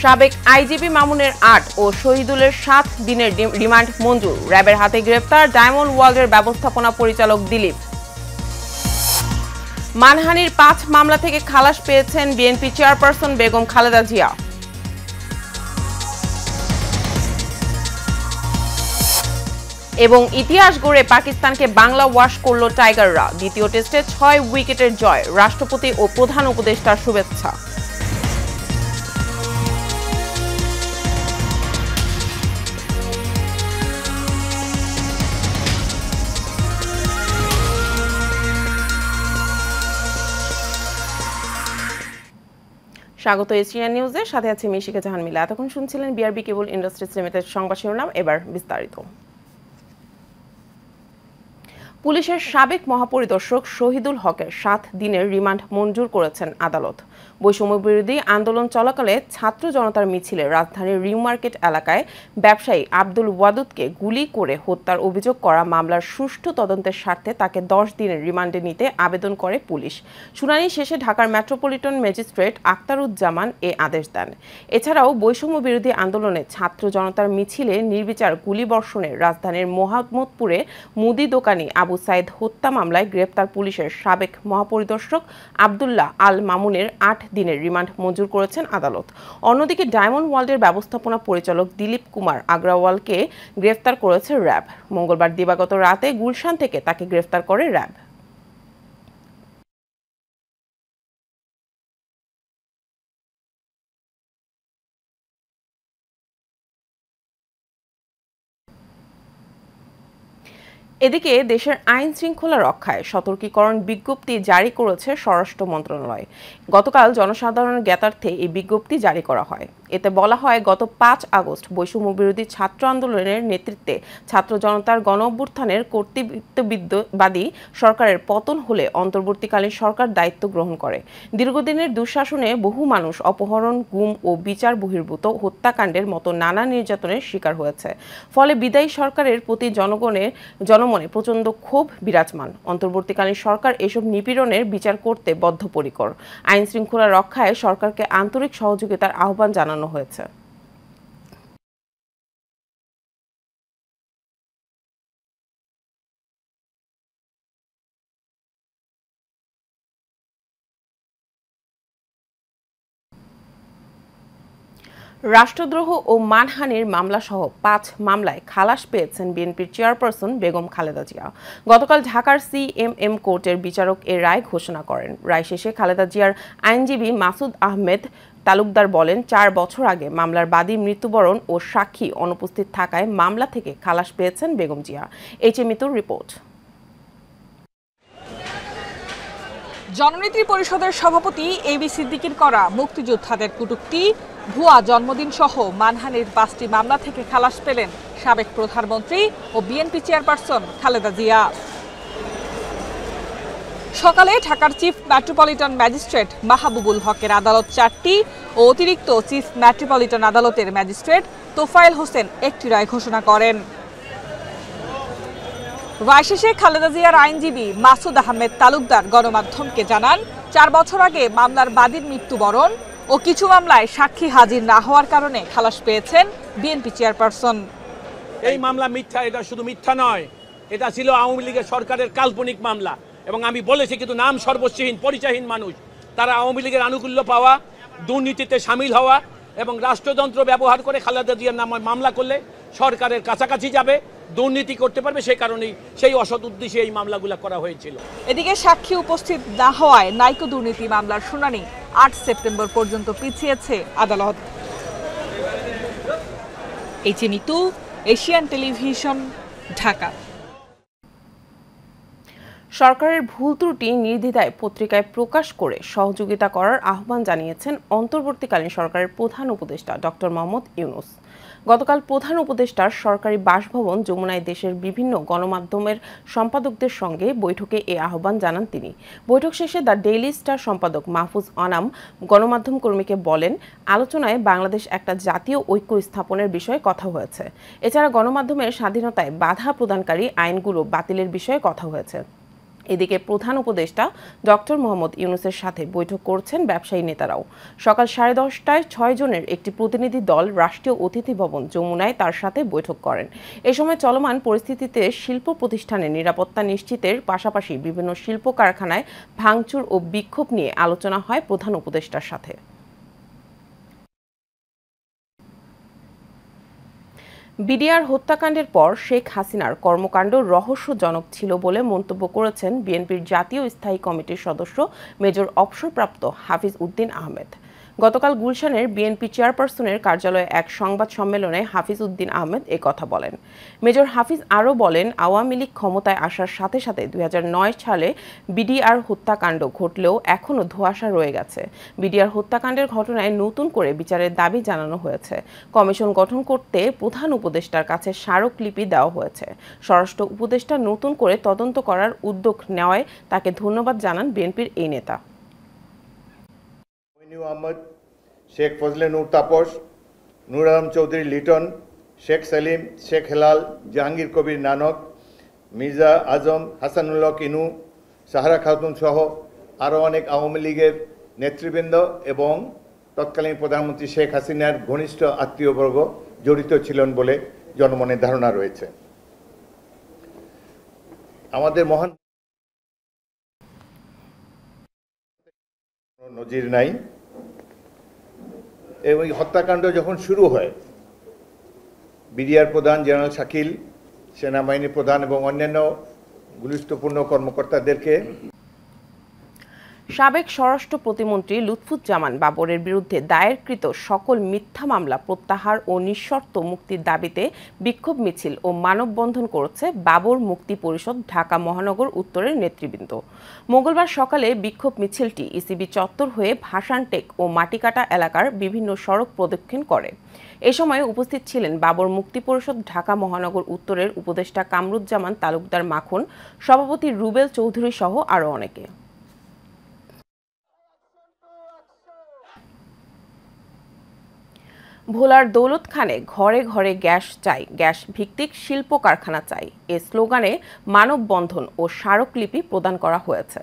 সাবেক আইজিপি মামুনের ৮ ও শহীদুলের ৭ দিনের রিমান্ড মঞ্জুর। র্যাবের হাতে গ্রেপ্তার ডায়মন্ড ওয়ার্ল্ডের ব্যবস্থাপনা পরিচালক দিলীপ। মানহানির ৫ মামলা থেকে খালাস পেয়েছেন বিএনপি চেয়ারপারসন বেগম খালেদা জিয়া। এবং ইতিহাস গড়ে পাকিস্তানকে বাংলা ওয়াশ করল টাইগাররা। দ্বিতীয় টেস্টে ৬ উইকেটের জয়। রাষ্ট্রপতি ও প্রধান উপদেষ্টার শুভেচ্ছা। স্বাগত এশিয়ান নিউজের সাথে আছে মিশিকা জাহান মিলা। এতক্ষণ শুনছিলেন বিআরবি কেবল ইন্ডাস্ট্রিজ লিমিটেড সংবাদ শিরোনাম, এবার বিস্তারিত। পুলিশের সাবেক মহাপরিদর্শক শহীদুল হকের ৭ দিনের রিমান্ড মঞ্জুর করেছেন আদালত। বৈষম্য বিরোধী আন্দোলন চলাকালে ছাত্র জনতার মিছিলে রাজধানীর নিউ মার্কেট এলাকায় ব্যবসায়ী আব্দুল ওয়াদুদকে গুলি করে হত্যার অভিযোগ করা মামলার সুষ্ঠু তদন্তের স্বার্থে তাকে ১০ দিনের রিমান্ডে নিতে আবেদন করে পুলিশ। শুনানি শেষে ঢাকার মেট্রোপলিটন ম্যাজিস্ট্রেট আখতারুজ্জামান এ আদেশ দেন। এছাড়াও বৈষম্য বিরোধী আন্দোলনে ছাত্র জনতার মিছিলে নির্বিচার গুলিবর্ষণে রাজধানীর মোহাম্মদপুরে মুদি দোকানি আবু সাইদ হত্যা মামলায় গ্রেপ্তার পুলিশের সাবেক মহাপরিদর্শক আব্দুল্লাহ আল মামুনের ৮ দিনের রিমান্ড মঞ্জুর করেছেন আদালত। অন্যদিকে ডায়মন্ড ওয়ার্ল্ডের ব্যবস্থাপনা পরিচালক দিলীপ কুমার আগ্রাওয়ালকে গ্রেফতার করেছে র্যাব। মঙ্গলবার দিবাগত রাতে গুলশান থেকে তাকে গ্রেফতার করে র্যাব। এদিকে দেশের আইন শৃঙ্খলা রক্ষায় সতর্কীকরণ বিজ্ঞপ্তি জারি করেছে স্বরাষ্ট্র মন্ত্রণালয়। গতকাল জনসাধারণের জ্ঞাতার্থে এই বিজ্ঞপ্তি জারি করা হয়। এতে বলা হয়, গত ৫ আগস্ট বৈষম্য বিরোধী ছাত্র আন্দোলনের নেতৃত্বে ছাত্র জনতার গণঅভ্যুত্থানের কর্তৃত্ববাদী সরকারের পতন হলে অন্তর্বর্তীকালীন সরকার দায়িত্ব গ্রহণ করে। দীর্ঘদিনের দুঃশাসনে বহু মানুষ অপহরণ, গুম ও বিচার বহির্ভূত হত্যাকাণ্ডের মতো নানা নির্যাতনের শিকার হয়েছে। ফলে বিদায়ী সরকারের প্রতি জনমনে প্রচণ্ড ক্ষোভ বিরাজমান। অন্তর্বর্তীকালীন সরকার এসব নিপীড়নের বিচার করতে বদ্ধপরিকর। আইন শৃঙ্খলা রক্ষায় সরকারকে আন্তরিক সহযোগিতার আহ্বান জানানো হয়েছে। রাষ্ট্রদ্রোহ ও মানহানির মামলাসহ ৫ মামলায় খালাস পেয়েছেন বিএনপির চেয়ারপারসন বেগম খালেদা জিয়া। গতকাল ঢাকার সিএমএম কোর্টের বিচারক এ রায় ঘোষণা করেন। রায় শেষে খালেদা জিয়ার আইনজীবী মাসুদ আহমেদ তালুকদার বলেন, ৪ বছর আগে মামলার বাদী মৃত্যুবরণ ও সাক্ষী অনুপস্থিত থাকায় মামলা থেকে খালাস পেয়েছেন বেগম জিয়া। এইচ.এ. মিতুর রিপোর্ট। জননেত্রী পরিষদের সভাপতি এবি সিদ্দিকীর করা মুক্তিযোদ্ধাদের কটূক্তি, ভুয়া জন্মদিন সহ মানহানির ৫টি মামলা থেকে খালাস পেলেন সাবেক প্রধানমন্ত্রী ও বিএনপি চেয়ারপারসন খালেদা জিয়া। সকালে ঢাকার চিফ মেট্রোপলিটন ম্যাজিস্ট্রেট মাহবুবুল হকের আদালত ৪টি ও অতিরিক্ত চিফ মেট্রোপলিটন আদালতের ম্যাজিস্ট্রেট তোফায়েল হোসেন একটি রায় ঘোষণা করেন। রায় শেষে খালেদা জিয়ার আইনজীবী মাসুদ আহমেদ তালুকদার গণমাধ্যমকে জানান, ৪ বছর আগে মামলার বাদীর মৃত্যুবরণ ও কিছু মামলায় সাক্ষী হাজির না হওয়ার কারণে খালাস পেয়েছেন বিএনপি চেয়ারপারসন। এই মামলা মিথ্যা, এটা শুধু মিথ্যা নয়, এটা ছিল আওয়ামী লীগের সরকারের কাল্পনিক মামলা। এবং আমি বলেছি, কিন্তু নাম সর্বস্বহীন পরিচয়হীন মানুষ তারা আওয়ামী লীগের আনুকূল্য পাওয়া, দুর্নীতিতে সামিল হওয়া এবং রাষ্ট্রযন্ত্র ব্যবহার করে খালেদা জিয়ার নামে মামলা করলে সরকারের কাছাকাছি যাবে, দুর্নীতি করতে পারবে। সেই কারণেই সেই অসৎ উদ্দেশ্যে এই মামলাগুলো করা হয়েছিল। এদিকে সাক্ষী উপস্থিত না হওয়ায় নাইকো দুর্নীতি মামলার শুনানি ৮ সেপ্টেম্বর পর্যন্ত পিছিয়েছে আদালত। H A. Mitu, Asian television, Dhaka. সরকারের ভুল ত্রুটি নির্দ্বিধায় পত্রিকায় প্রকাশ করে সহযোগিতা করার আহ্বান জানিয়েছেন অন্তর্বর্তীকালীন সরকারের প্রধান উপদেষ্টা ডক্টর মোহাম্মদ ইউনূস। গতকাল প্রধান উপদেষ্টার সরকারি বাসভবন যমুনায় দেশের বিভিন্ন গণমাধ্যমের সম্পাদকদের সঙ্গে বৈঠকে এ আহ্বান জানান তিনি। বৈঠক শেষে দ্য ডেইলি স্টার সম্পাদক মাহফুজ আনাম গণমাধ্যম কর্মীকে বলেন, আলোচনায় বাংলাদেশ একটা জাতীয় ঐক্য স্থাপনের বিষয়ে কথা হয়েছে। এছাড়া গণমাধ্যমের স্বাধীনতায় বাধা প্রদানকারী আইনগুলো বাতিলের বিষয়ে কথা হয়েছে। এদিকে প্রধান উপদেষ্টা ডক্টর মোহাম্মদ ইউনূসের সাথে বৈঠক করছেন ব্যবসায়ী নেতারাও। সকাল 10:30টায় 6 জনের একটি প্রতিনিধি দল রাষ্ট্রীয় অতিথি ভবন যমুনায় তার সাথে বৈঠক করেন। এ সময় চলমান পরিস্থিতিতে শিল্প প্রতিষ্ঠানের নিরাপত্তা নিশ্চিতের পাশাপাশি বিভিন্ন শিল্প কারখানায় ভাঙচুর ও বিক্ষোভ নিয়ে আলোচনা হয় প্রধান উপদেষ্টার সাথে। বিডিআর হত্যাকাণ্ডের পর শেখ হাসিনার কর্মকাণ্ড রহস্যজনক ছিল বলে মন্তব্য করেছেন বিএনপির জাতীয় স্থায়ী কমিটির সদস্য মেজর অবসরপ্রাপ্ত হাফিজ উদ্দিন আহমেদ। গতকাল গুলশানের বিএনপি চেয়ারপারসনের কার্যালয়ে এক সংবাদ সম্মেলনে হাফিজ উদ্দিন আহমেদ কথা বলেন। মেজর হাফিজ আরও বলেন, আওয়ামী লীগ ক্ষমতায় আসার সাথে সাথে 2009 সালে বিডিআর হত্যাকাণ্ড ঘটলেও এখনও ধোঁয়াশা রয়ে গেছে। বিডিআর হত্যাকাণ্ডের ঘটনায় নতুন করে বিচারের দাবি জানানো হয়েছে। কমিশন গঠন করতে প্রধান উপদেষ্টার কাছে স্মারকলিপি দেওয়া হয়েছে। স্বরাষ্ট্র উপদেষ্টা নতুন করে তদন্ত করার উদ্যোগ নেওয়ায় তাকে ধন্যবাদ জানান বিএনপির এই নেতা। আহমদ, শেখ ফজলে নূর তাপস, নূর আলম চৌধুরী লিটন, শেখ সেলিম, শেখ হেলাল, জাহাঙ্গীর কবির নানক, মির্জা আজম, হাসানুল্লাহ কিনু, সাহারা খাতুন সহ আরও অনেক আওয়ামী লীগের নেতৃবৃন্দ এবং তৎকালীন প্রধানমন্ত্রী শেখ হাসিনার ঘনিষ্ঠ আত্মীয়বর্গ জড়িত ছিলেন বলে জনমনে ধারণা রয়েছে। আমাদের মহান নজির নাই। এবং হত্যাকাণ্ড যখন শুরু হয়, বিডিআর প্রধান জেনারেল শাকিল, সেনাবাহিনী প্রধান এবং অন্যান্য গুরুত্বপূর্ণ কর্মকর্তাদেরকে সাবেক স্বরাষ্ট্র প্রতিমন্ত্রী লুৎফুজ্জামান বাবরের বিরুদ্ধে দায়েরকৃত সকল মিথ্যা মামলা প্রত্যাহার ও নিঃশর্ত মুক্তির দাবিতে বিক্ষোভ মিছিল ও মানববন্ধন করেছে বাবর মুক্তি পরিষদ ঢাকা মহানগর উত্তরের নেতৃবৃন্দ। মঙ্গলবার সকালে বিক্ষোভ মিছিলটি ইসিবি চত্বর হয়ে ভাসানটেক ও মাটিকাটা এলাকার বিভিন্ন সড়ক প্রদক্ষিণ করে। এ সময় উপস্থিত ছিলেন বাবর মুক্তি পরিষদ ঢাকা মহানগর উত্তরের উপদেষ্টা কামরুজ্জামান তালুকদার মাখন, সভাপতি রুবেল চৌধুরী সহ আরও অনেকে। ভোলার দৌলতখানে ঘরে ঘরে গ্যাস চাই, গ্যাস ভিত্তিক শিল্প কারখানা চাই এ স্লোগানে মানববন্ধন ও স্মারকলিপি প্রদান করা হয়েছে।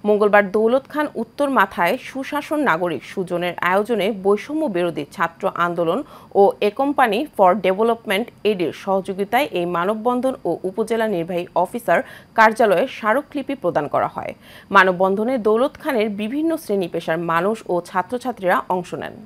মঙ্গলবার দৌলতখান উত্তর মাথায় সুশাসন নাগরিক সুজনের আয়োজনে বৈষম্য বিরোধী ছাত্র আন্দোলন ও এ কোম্পানি ফর ডেভেলপমেন্ট এডির সহযোগিতায় এই মানববন্ধন ও উপজেলা নির্বাহী অফিসার কার্যালয়ে স্মারকলিপি প্রদান করা হয়। মানববন্ধনে দৌলতখানের বিভিন্ন শ্রেণী পেশার মানুষ ও ছাত্রছাত্রীরা অংশ নেন।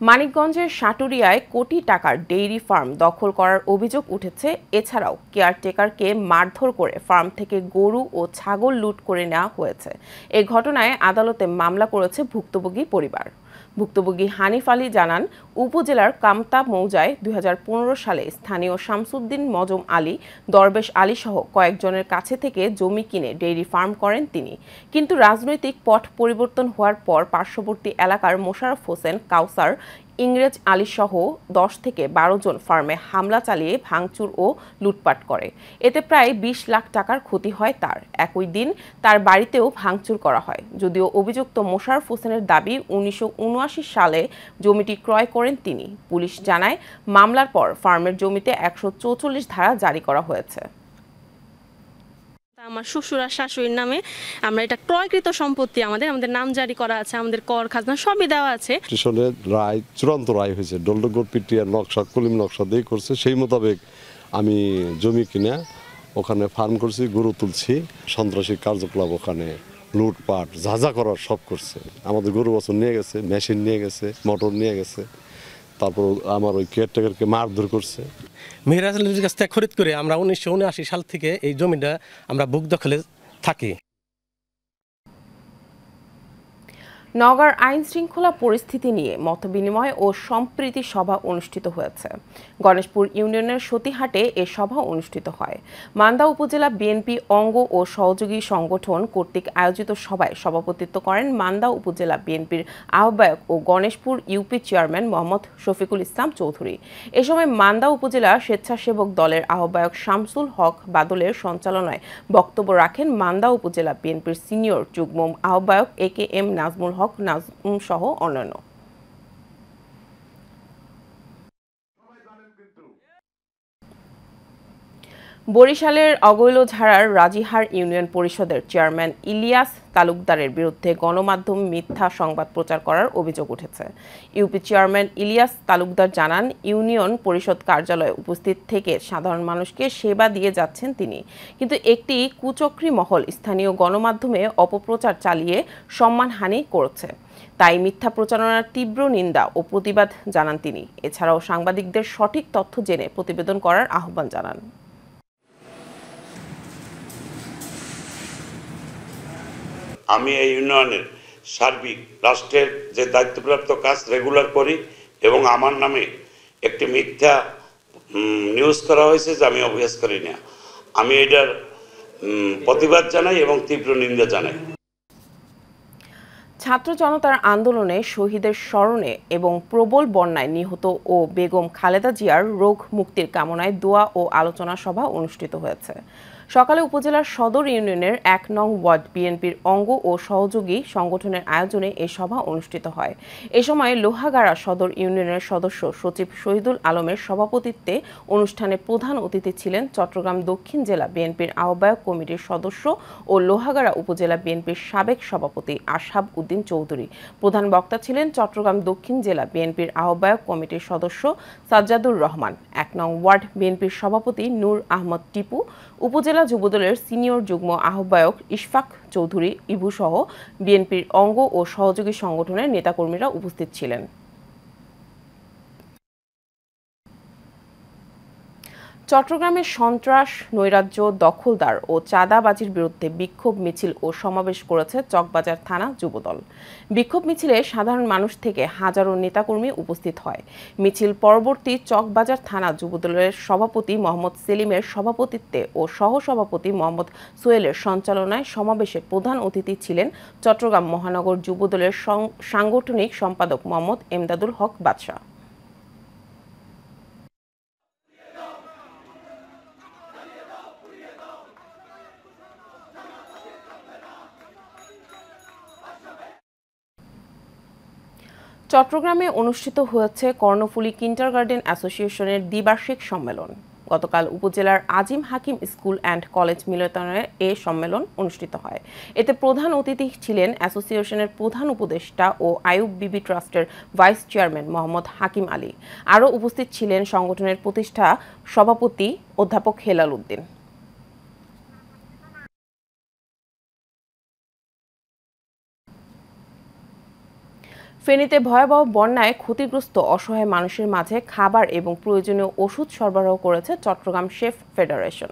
মানিকগঞ্জের সাটুরিয়ায় কোটি টাকার ডেইরি ফার্ম দখল করার অভিযোগ উঠেছে। এছাড়াও কেয়ারটেকারকে মারধর করে ফার্ম থেকে গরু ও ছাগল লুট করে নেওয়া হয়েছে। এ ঘটনায় আদালতে মামলা করেছে ভুক্তভোগী পরিবার। ভুক্তভোগী হানিফ আলী জানান, উপজেলার কামতা মৌজায় 2015 সালে স্থানীয় শামসুদ্দিন মজম আলী, দরবেশ আলী সহ কয়েকজনের কাছে থেকে জমি কিনে ডেইরি ফার্ম করেন তিনি। কিন্তু রাজনৈতিক পট পরিবর্তন হওয়ার পর পার্শ্ববর্তী এলাকার মোশাররফ হোসেন, কাউসার, ইংরেজ আলী সহ 10 থেকে 12 জন ফার্মে হামলা চালিয়ে ভাঙচুর ও লুটপাট করে। এতে প্রায় 20 লাখ টাকার ক্ষতি হয় তার। একই দিন তার বাড়িতেও ভাঙচুর করা হয়। যদিও অভিযুক্ত মোশাররফ হোসেনের দাবি 1979 সালে জমিটি ক্রয় করেন তিনি। পুলিশ জানায়, মামলার পর ফার্মের জমিতে 144 ধারা জারি করা হয়েছে। আমার শ্বশুর আর শাশুড়ির নামে আমরা এটা ক্রয়কৃত সম্পত্তি, আমাদের নাম জারি করা আছে, আমাদের কর খাজনা সবই দেওয়া আছে। স্টেশনের রায় চূড়ান্ত রায় হয়েছে, ডলডগর পিটিয়ার নকশা কলিম নকশা দিয়ে করছে, সেই মোতাবেক আমি জমি কিনে ওখানে ফার্ম করছি, গরু তুলছি। সন্ত্রাসী কার্যকলাপ ওখানে লুটপাট ঝাঁঝা করার সব করছে। আমাদের গরু বছর নিয়ে গেছে, মেশিন নিয়ে গেছে, মোটর নিয়ে গেছে, তারপর আমার ওই কেয়ারটেকারকে মারধর করছে। মেহরাজ আলীর কাছ থেকে খরিদ করে আমরা 1979 সাল থেকে এই জমিটা আমরা বুক দখলে থাকি। নওগাঁর আইন শৃঙ্খলা পরিস্থিতি নিয়ে মতবিনিময় ও সম্প্রীতি সভা অনুষ্ঠিত হয়েছে। গণেশপুর ইউনিয়নের সতীহাটে এ সভা অনুষ্ঠিত হয়। মান্দা উপজেলা বিএনপি অঙ্গ ও সহযোগী সংগঠন কর্তৃক আয়োজিত সভায় সভাপতিত্ব করেন মান্দা উপজেলা বিএনপির আহ্বায়ক ও গণেশপুর ইউপি চেয়ারম্যান মোহাম্মদ শফিকুল ইসলাম চৌধুরী। এ সময় মান্দা উপজেলা স্বেচ্ছাসেবক দলের আহ্বায়ক শামসুল হক বাদলের সঞ্চালনায় বক্তব্য রাখেন মান্দা উপজেলা বিএনপির সিনিয়র যুগ্ম আহ্বায়ক AKM নাজমুল হক নাজম সহ অন্যান্য। বরিশালের অগৈলঝাড়ার রাজিহার ইউনিয়ন পরিষদের চেয়ারম্যান ইলিয়াস তালুকদারের বিরুদ্ধে গণমাধ্যম মিথ্যা সংবাদ প্রচার করার অভিযোগ উঠেছে। ইউপি চেয়ারম্যান ইলিয়াস তালুকদার জানান, ইউনিয়ন পরিষদ কার্যালয়ে উপস্থিত থেকে সাধারণ মানুষকে সেবা দিয়ে যাচ্ছেন তিনি, কিন্তু একটি কুচক্রী মহল স্থানীয় গণমাধ্যমে অপপ্রচার চালিয়ে সম্মানহানি করেছে। তাই মিথ্যা প্রচারণার তীব্র নিন্দা ও প্রতিবাদ জানান তিনি। এছাড়াও সাংবাদিকদের সঠিক তথ্য জেনে প্রতিবেদন করার আহ্বান জানান। আমি এই ইউনিয়নের সার্বিক রাষ্ট্রের যে দায়িত্বপ্রাপ্ত কাজ রেগুলার করি এবং আমার নামে একটি মিথ্যা নিউজ করা হয়েছে যে আমি অভ্যাস করি না। আমি এটার প্রতিবাদ জানাই এবং তীব্র নিন্দা জানাই। ছাত্র জনতার আন্দোলনে শহীদের স্মরণে এবং প্রবল বন্যায় নিহত ও বেগম খালেদা জিয়ার রোগ মুক্তির কামনায় দোয়া ও আলোচনা সভা অনুষ্ঠিত হয়েছে। সকালে উপজেলার সদর ইউনিয়নের ১ নং ওয়ার্ড বিএনপির অঙ্গ ও সহযোগী সংগঠনের আয়োজনে এই সভা অনুষ্ঠিত হয়। এ সময় লোহাগাড়া সদর ইউনিয়নের সদস্য সচিব শহীদুল আলমের সভাপতিত্বে অনুষ্ঠানে প্রধান অতিথি ছিলেন চট্টগ্রাম দক্ষিণ জেলা বিএনপির আহ্বায়ক কমিটির সদস্য ও লোহাগাড়া উপজেলা বিএনপির সাবেক সভাপতি আশহাব উদ্দিন চৌধুরী। প্রধান বক্তা ছিলেন চট্টগ্রাম দক্ষিণ জেলা বিএনপির আহ্বায়ক কমিটির সদস্য সাজ্জাদুর রহমান, ১ নং ওয়ার্ড বিএনপির সভাপতি নূর আহমদ টিপু, উপজেলা যুবদলের সিনিয়র যুগ্ম আহ্বায়ক ইশফাক চৌধুরী ইভু সহ বিএনপির অঙ্গ ও সহযোগী সংগঠনের নেতাকর্মীরা উপস্থিত ছিলেন। চট্টগ্রামে সন্ত্রাস, নৈরাজ্য, দখলদার ও চাঁদাবাজির বিরুদ্ধে বিক্ষোভ মিছিল ও সমাবেশ করেছে চকবাজার থানা যুবদল। বিক্ষোভ মিছিলে সাধারণ মানুষ থেকে হাজারো নেতাকর্মী উপস্থিত হয়। মিছিল পরবর্তী চকবাজার থানা যুবদলের সভাপতি মোহাম্মদ সেলিমের সভাপতিত্বে ও সহসভাপতি মোহাম্মদ সোহেলের সঞ্চালনায় সমাবেশে প্রধান অতিথি ছিলেন চট্টগ্রাম মহানগর যুবদলের সাংগঠনিক সম্পাদক মোহাম্মদ এমদাদুল হক বাদশা। চট্টগ্রামে অনুষ্ঠিত হয়েছে কর্ণফুলী কিন্ডারগার্টেন অ্যাসোসিয়েশনের দ্বিবার্ষিক সম্মেলন। গতকাল উপজেলার আজিম হাকিম স্কুল অ্যান্ড কলেজ মিলনায়তনে এ সম্মেলন অনুষ্ঠিত হয়। এতে প্রধান অতিথি ছিলেন অ্যাসোসিয়েশনের প্রধান উপদেষ্টা ও আইয়ুব বিবি ট্রাস্টের ভাইস চেয়ারম্যান মোহাম্মদ হাকিম আলী। আরও উপস্থিত ছিলেন সংগঠনের প্রতিষ্ঠা সভাপতি অধ্যাপক হেলাল উদ্দিন। ফেনীতে ভয়াবহ বন্যায় ক্ষতিগ্রস্ত অসহায় মানুষের মাঝে খাবার এবং প্রয়োজনীয় ওষুধ সরবরাহ করেছে চট্টগ্রাম শেফ ফেডারেশন।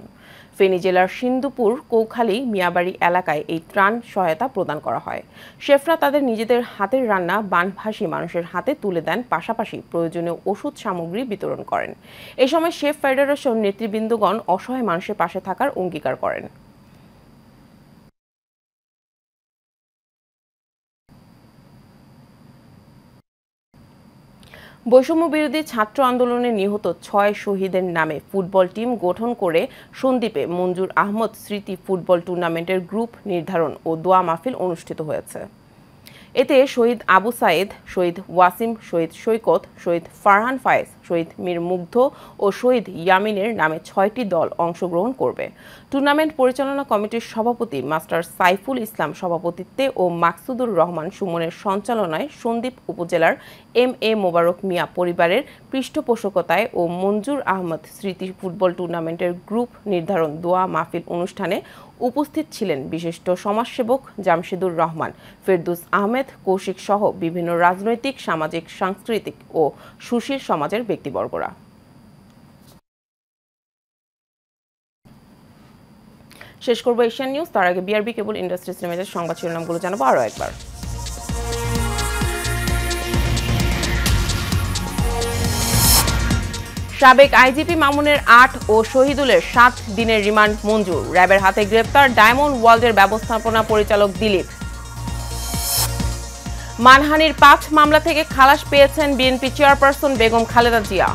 ফেনী জেলার সিন্ধুপুর কৌখালী মিয়াবাড়ি এলাকায় এই ত্রাণ সহায়তা প্রদান করা হয়। শেফরা তাদের নিজেদের হাতের রান্না বানভাসী মানুষের হাতে তুলে দেন, পাশাপাশি প্রয়োজনীয় ওষুধ সামগ্রী বিতরণ করেন। এ সময় শেফ ফেডারেশন নেতৃবৃন্দগণ অসহায় মানুষের পাশে থাকার অঙ্গীকার করেন। বৈষম্য বিরোধী ছাত্র আন্দোলনে নিহত ৬ শহীদের নামে ফুটবল টিম গঠন করে সন্দ্বীপে মঞ্জুর আহমদ স্মৃতি ফুটবল টুর্নামেন্টের গ্রুপ নির্ধারণ ও দোয়া মাহফিল অনুষ্ঠিত হয়েছে। এতে শহীদ আবু সাইদ, শহীদ ওয়াসিম, শহীদ সৈকত, শহীদ ফারহান ফায়েজ, শহীদ মীর মুগ্ধ ও শহীদ ইয়ামিনের নামে ৬টি দল অংশগ্রহণ করবে। টুর্নামেন্ট পরিচালনা কমিটির সভাপতি মাস্টার সাইফুল ইসলাম সভাপতিত্বে ও মাকসুদুর রহমান সুমনের সঞ্চালনায় সন্দ্বীপ উপজেলার এম.এ. মোবারক মিয়া পরিবারের পৃষ্ঠপোষকতায় ও মঞ্জুর আহমদ স্মৃতি ফুটবল টুর্নামেন্টের গ্রুপ নির্ধারণ দোয়া মাহফিল অনুষ্ঠানে উপস্থিত ছিলেন বিশিষ্ট সমাজসেবক জামশেদুর রহমান, ফেরদৌস আহমেদ, কৌশিক সহ বিভিন্ন রাজনৈতিক, সামাজিক, সাংস্কৃতিক ও সুশীল সমাজের ব্যক্তিবর্গরা। শেষ করব এশিয়ান নিউজ। তার আগে বিআরবি কেবল ইন্ডাস্ট্রিজ লিমিটেড সংবাদ শিরোনামগুলো জানাবো আরও একবার। সাবেক আইজিপি মামুনের ৮ ও শহীদুলের ৭ দিনের রিমান্ড মঞ্জুর। র্যাবের হাতে গ্রেপ্তার ডায়মন্ড ওয়ার্ল্ডের ব্যবস্থাপনা পরিচালক দিলীপ। মানহানির ৫ মামলা থেকে খালাস পেয়েছেন বিএনপি চেয়ারপারসন বেগম খালেদা জিয়া।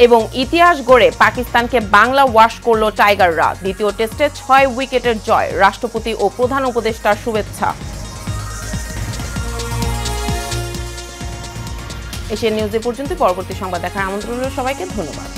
এবং ইতিহাস গড়ে পাকিস্তানকে বাংলা ওয়াশ করল টাইগাররা। দ্বিতীয় টেস্টে ৬ উইকেটের জয়। রাষ্ট্রপতি ও প্রধান উপদেষ্টার শুভেচ্ছা। এশিয়ান নিউজ এ পর্যন্ত, পরবর্তী সংবাদ দেখার আমন্ত্রণ রইল সবাইকে। ধন্যবাদ।